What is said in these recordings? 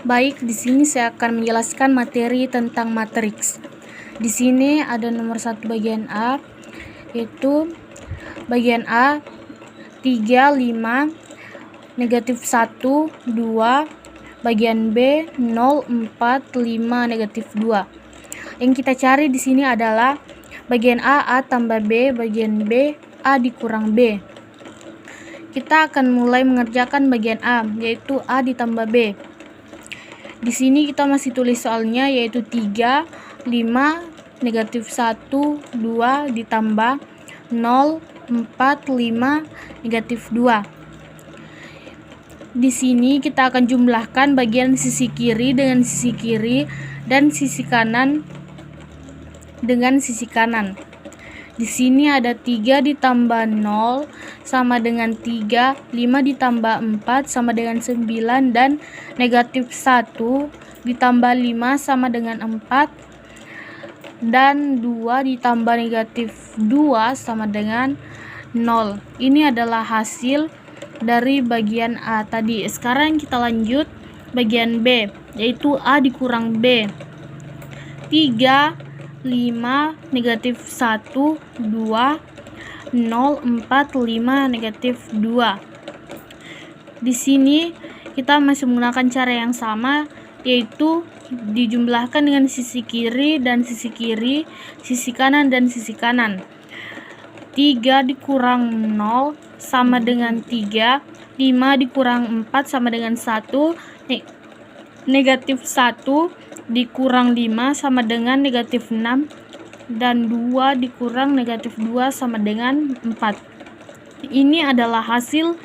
Baik, di sini saya akan menjelaskan materi tentang matriks. Di sini ada nomor 1 bagian A, yaitu bagian A 3, 5, negatif 1, 2, bagian B 0, 4, 5, negatif 2. Yang kita cari di sini adalah bagian A tambah B, bagian B, A dikurang B. Kita akan mulai mengerjakan bagian A, yaitu A ditambah B. Di sini kita masih tulis soalnya, yaitu 3, 5, negatif 1, 2 ditambah 0, 4, 5, negatif 2. Di sini kita akan jumlahkan bagian sisi kiri dengan sisi kiri dan sisi kanan dengan sisi kanan. Di sini ada 3 ditambah 0 sama dengan 3, 5 ditambah 4 sama dengan 9, dan negatif 1 ditambah 5 sama dengan 4, dan 2 ditambah negatif 2 sama dengan 0. Ini adalah hasil dari bagian A tadi. Sekarang kita lanjut bagian B, yaitu A dikurang B. 3, 5, negatif 1, 2, 0, 4, 5, negatif 2. Di sini kita masih menggunakan cara yang sama, yaitu dijumlahkan dengan sisi kiri dan sisi kiri, sisi kanan dan sisi kanan. 3 dikurang 0 sama dengan 3, 5 dikurang 4 sama dengan 1, negatif 1 dikurang 5 sama dengan negatif 6, dan 2 dikurang negatif 2 sama dengan 4. Ini adalah hasil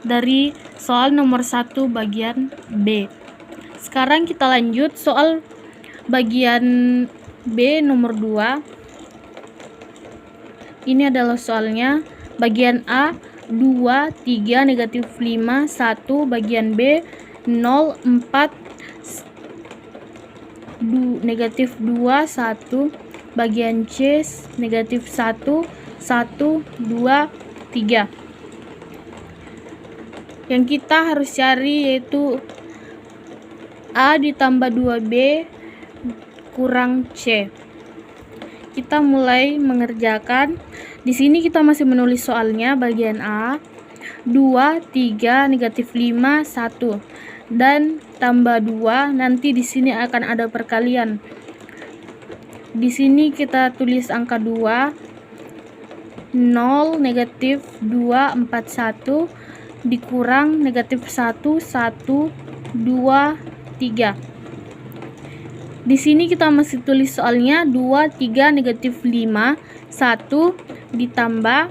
dari soal nomor 1 bagian B. Sekarang kita lanjut soal bagian B nomor 2. Ini adalah soalnya bagian A 2, 3, negatif 5, 1, bagian B 0, 4, negatif 2, 1, bagian C negatif 1, 1, 2, 3. Yang kita harus cari yaitu A ditambah 2B kurang C. Kita mulai mengerjakan. Di sini kita masih menulis soalnya bagian A 2, 3, negatif 5, 1, dan tambah 2. Nanti di sini akan ada perkalian. Di sini kita tulis angka 2, 0, negatif 2, 4, 1, dikurang negatif 1, 1, 2, 3. Di sini kita masih tulis soalnya 2, 3, negatif 5, 1, ditambah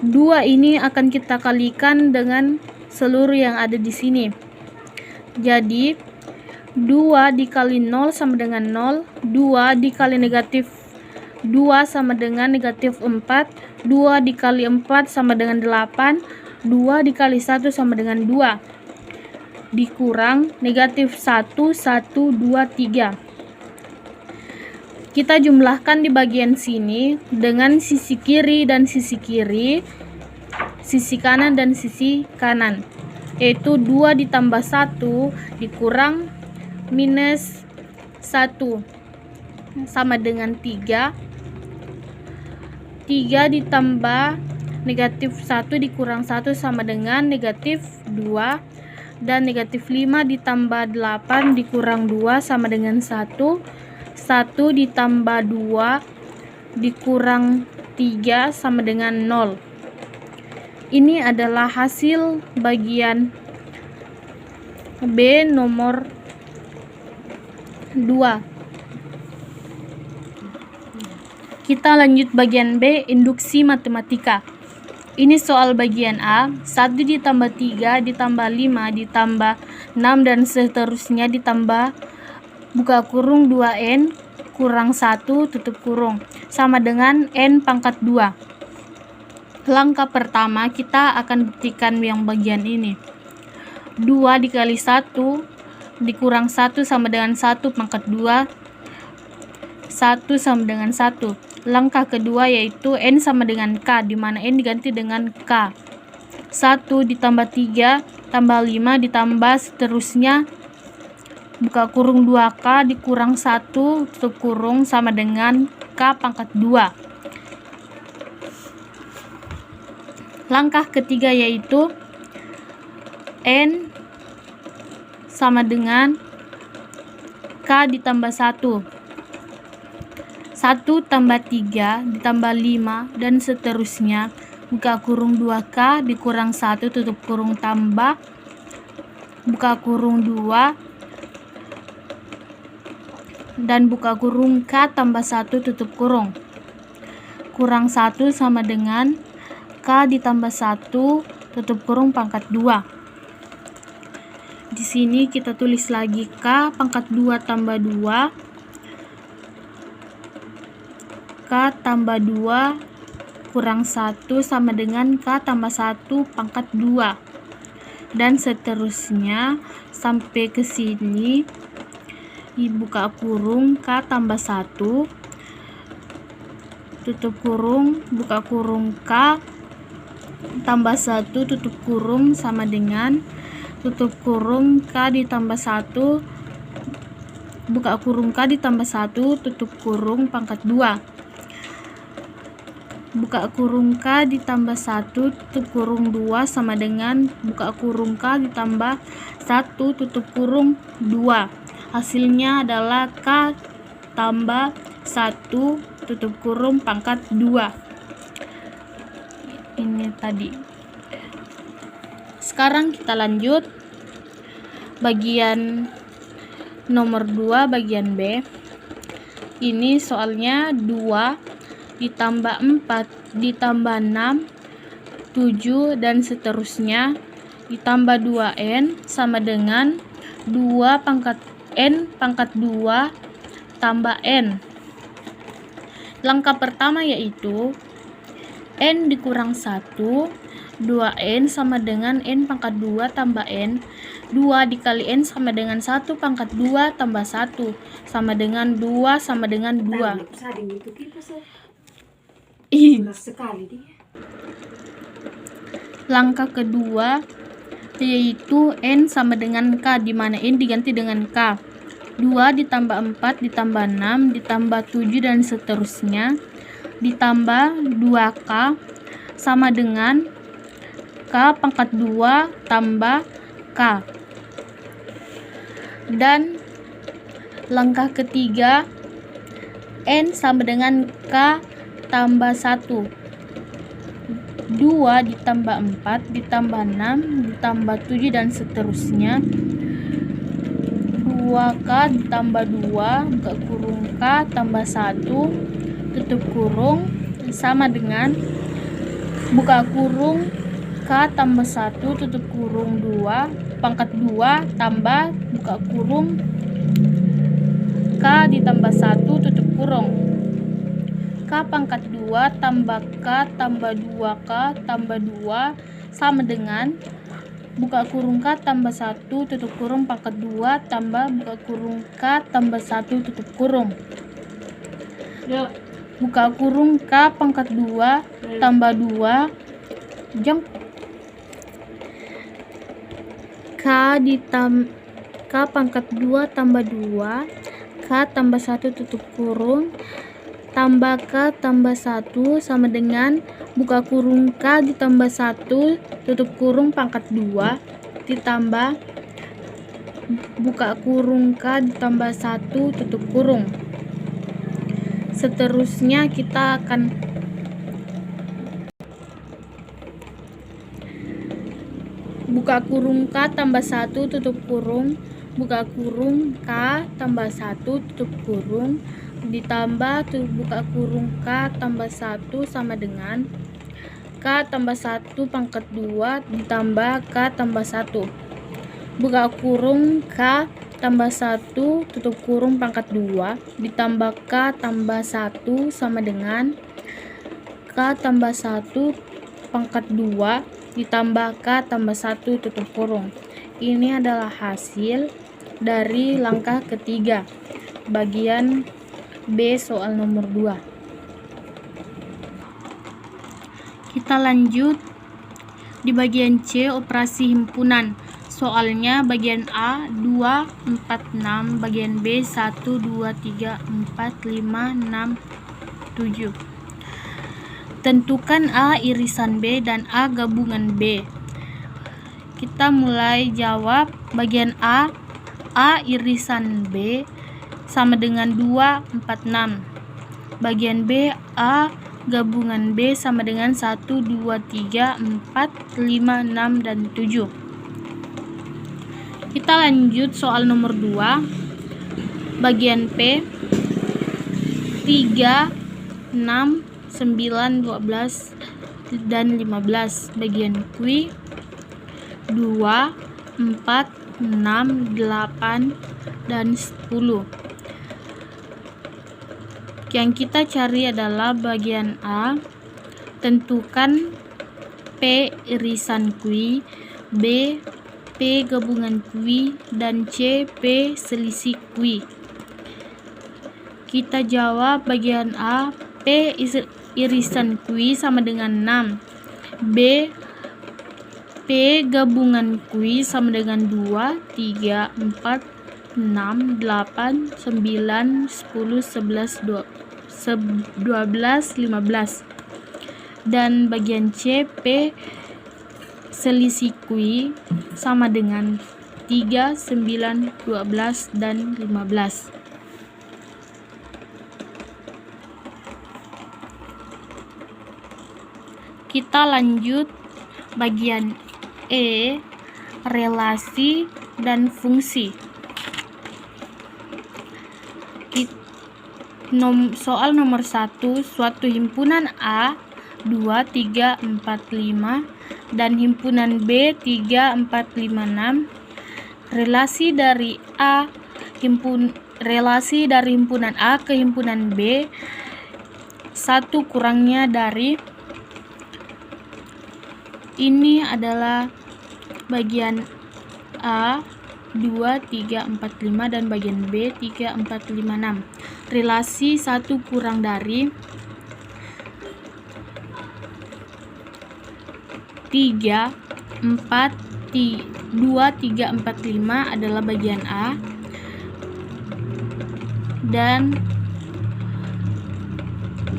2. Ini akan kita kalikan dengan seluruh yang ada di sini. Jadi 2 dikali 0 sama dengan 0, 2 dikali negatif 2 sama dengan negatif 4, 2 dikali 4 sama dengan 8, 2 dikali 1 sama dengan 2, dikurang negatif 1, 1, 2, 3. Kita jumlahkan di bagian sini dengan sisi kiri dan sisi kiri, sisi kanan dan sisi kanan, yaitu 2 ditambah 1 dikurang minus 1 sama dengan 3, 3 ditambah negatif 1 dikurang 1 sama dengan negatif 2, dan negatif 5 ditambah 8 dikurang 2 sama dengan 1, 1 ditambah 2 dikurang 3 sama dengan 0. Ini adalah hasil bagian B nomor 2. Kita lanjut bagian B, induksi matematika. Ini soal bagian A, 1 ditambah 3 ditambah 5 ditambah 6 dan seterusnya ditambah buka kurung 2n kurang 1 tutup kurung sama dengan n pangkat 2. Langkah pertama kita akan buktikan yang bagian ini. 2 dikali 1 dikurang 1 sama dengan 1 pangkat 2, 1 sama dengan 1. Langkah kedua yaitu n sama dengan k, di mana n diganti dengan k. 1 ditambah 3 tambah 5 ditambah seterusnya buka kurung 2K dikurang 1 tutup kurung sama dengan K pangkat 2. Langkah ketiga yaitu N sama dengan K ditambah 1. 1 tambah 3 ditambah 5 dan seterusnya. Buka kurung 2K dikurang 1 tutup kurung tambah buka kurung 2 dan buka kurung K tambah 1 tutup kurung. Kurang 1 sama dengan K ditambah 1 tutup kurung pangkat 2. Di sini kita tulis lagi K pangkat 2 tambah 2. K tambah 2 kurang 1 sama dengan K tambah 1 pangkat 2. Dan seterusnya sampai ke sini. Buka kurung K tambah 1 tutup kurung buka kurung K tambah 1 tutup kurung sama dengan tutup kurung K ditambah 1 buka kurung K ditambah 1 tutup kurung pangkat 2. Buka kurung K ditambah 1 tutup kurung 2 sama dengan buka kurung K ditambah 1 tutup kurung 2. Hasilnya adalah K tambah 1 tutup kurung pangkat 2. Ini tadi. Sekarang kita lanjut bagian nomor 2 bagian B. Ini soalnya 2 ditambah 4 ditambah 6 7 dan seterusnya ditambah 2N sama dengan 2 pangkat N pangkat 2 tambah N. Langkah pertama yaitu N dikurang 1 2N sama dengan N pangkat 2 tambah N. 2 dikali N sama dengan 1 pangkat 2 tambah 1 sama dengan 2 sama dengan 2. Sekali dia. Langkah kedua yaitu N sama dengan K, di mana N diganti dengan K. 2 ditambah 4 ditambah 6 ditambah 7 dan seterusnya ditambah 2K sama dengan K pangkat 2 tambah K. Dan langkah ketiga N sama dengan K tambah 1. 2 ditambah 4 ditambah 6 ditambah 7 dan seterusnya. 2K ditambah 2 buka kurung K tambah 1 tutup kurung sama dengan buka kurung K tambah 1 tutup kurung 2 pangkat 2 tambah buka kurung K ditambah 1 tutup kurung. K pangkat 2 tambah K tambah 2K tambah 2 sama dengan buka kurung K tambah 1 tutup kurung pangkat 2 tambah buka kurung K tambah 1 tutup kurung. Buka kurung K pangkat 2 tambah 2 K pangkat 2 tambah 2 K tambah 1 tutup kurung tambah K tambah 1 sama dengan buka kurung K ditambah 1 tutup kurung pangkat 2 ditambah buka kurung K ditambah 1 tutup kurung. Seterusnya kita akan buka kurung K tambah 1 tutup kurung buka kurung K tambah 1 tutup kurung ditambah buka kurung K tambah 1 sama dengan K tambah 1 pangkat 2 ditambah K tambah 1 buka kurung K tambah 1 tutup kurung pangkat 2 ditambah K tambah 1 sama dengan K tambah 1 pangkat 2 ditambah K tambah 1 tutup kurung. Ini adalah hasil dari langkah ketiga bagian B soal nomor 2. Kita lanjut di bagian C, operasi himpunan. soalnya bagian A 2, 4, 6, bagian B 1, 2, 3, 4, 5, 6, 7. Tentukan A irisan B dan A gabungan B. Kita mulai jawab. Bagian A irisan B sama dengan 2, 4, 6. Bagian B, A gabungan B sama dengan 1, 2, 3, 4, 5, 6, dan 7. Kita lanjut soal nomor 2. Bagian P 3, 6, 9, 12, dan 15. Bagian Q 2, 4, 6, 8, dan 10. Yang kita cari adalah bagian A. Tentukan P irisan Q, B P gabungan Q, dan C P selisih Q. Kita jawab bagian A. P irisan Q sama dengan 6. B P gabungan Q sama dengan 2, 3, 4, 6, 8, 9, 10, 11, 12, 15. Dan bagian C P selisih Q sama dengan 3, 9, 12, dan 15. Kita lanjut bagian E, relasi dan fungsi. Soal nomor 1, suatu himpunan A 2, 3, 4, 5 dan himpunan B 3, 4, 5, 6. Relasi dari himpunan A ke himpunan B 1 kurangnya dari. Ini adalah bagian A 2, 3, 4, 5 dan bagian B 3, 4, 5, 6. Relasi 1 kurang dari 3, 4, 2, 3, 4, 5 adalah bagian A dan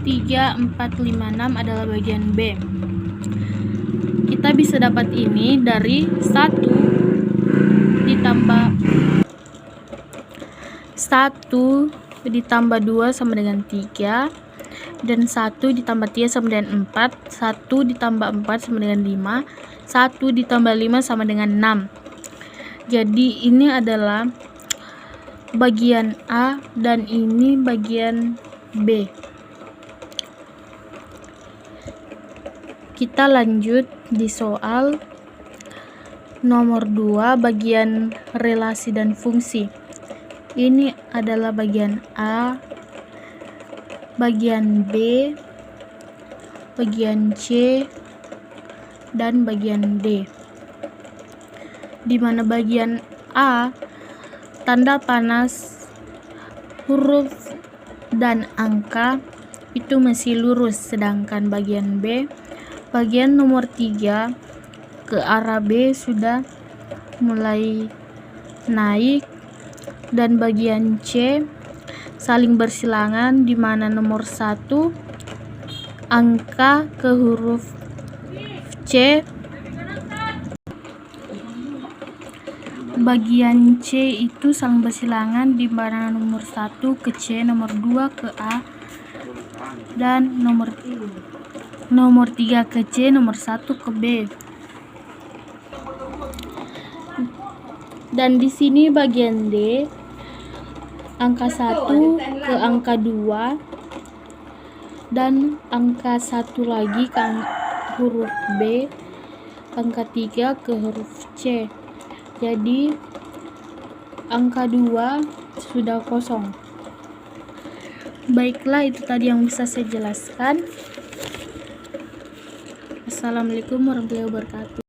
3, 4, 5, 6 adalah bagian B. Kita bisa dapat ini dari 1 ditambah 2 sama dengan 3, dan 1 ditambah 3 sama dengan 4, 1 ditambah 4 sama dengan 5, 1 ditambah 5 sama dengan 6. Jadi ini adalah bagian A dan ini bagian B. Kita lanjut di soal nomor 2, bagian relasi dan fungsi. Ini adalah bagian A, bagian B, bagian C, dan bagian D. Di mana bagian A tanda panas, huruf, dan angka itu masih lurus, sedangkan bagian B, bagian nomor 3 ke arah B sudah mulai naik, dan bagian C saling bersilangan, di mana nomor 1 angka ke huruf C, bagian C itu saling bersilangan, di mana nomor 1 ke C, nomor 2 ke A, dan nomor 3 ke C, nomor 1 ke B. Dan di sini bagian D, angka 1 ke angka 2 dan angka 1 lagi ke huruf B, angka 3 ke huruf C. Jadi angka 2 sudah kosong. Baiklah, itu tadi yang bisa saya jelaskan. Assalamualaikum warahmatullahi wabarakatuh.